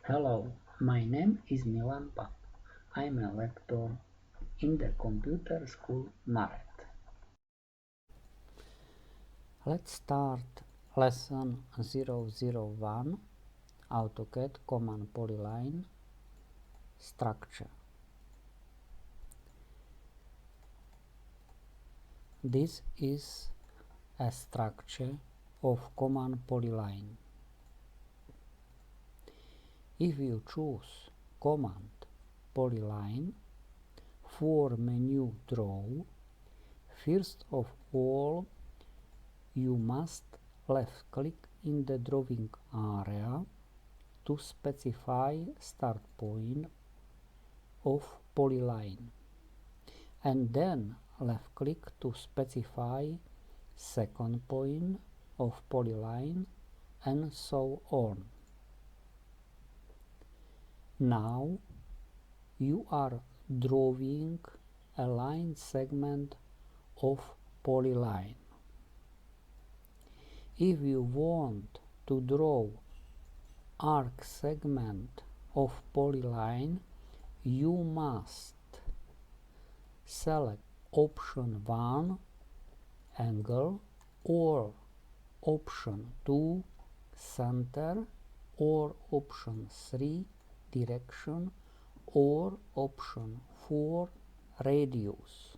Hello, my name is Milan Pap. I'm a lecturer in the computer school Maret. Let's start lesson 001 AutoCAD command Polyline structure. This is a structure of command Polyline. If you choose command Polyline for menu draw, first of all you must left click in the drawing area to specify start point of polyline, and then left click to specify second point of polyline, and so on. Now you are drawing a line segment of polyline. If you want to draw arc segment of polyline, you must select option 1 angle, or option 2 center, or option 3 direction, or option 4 radius.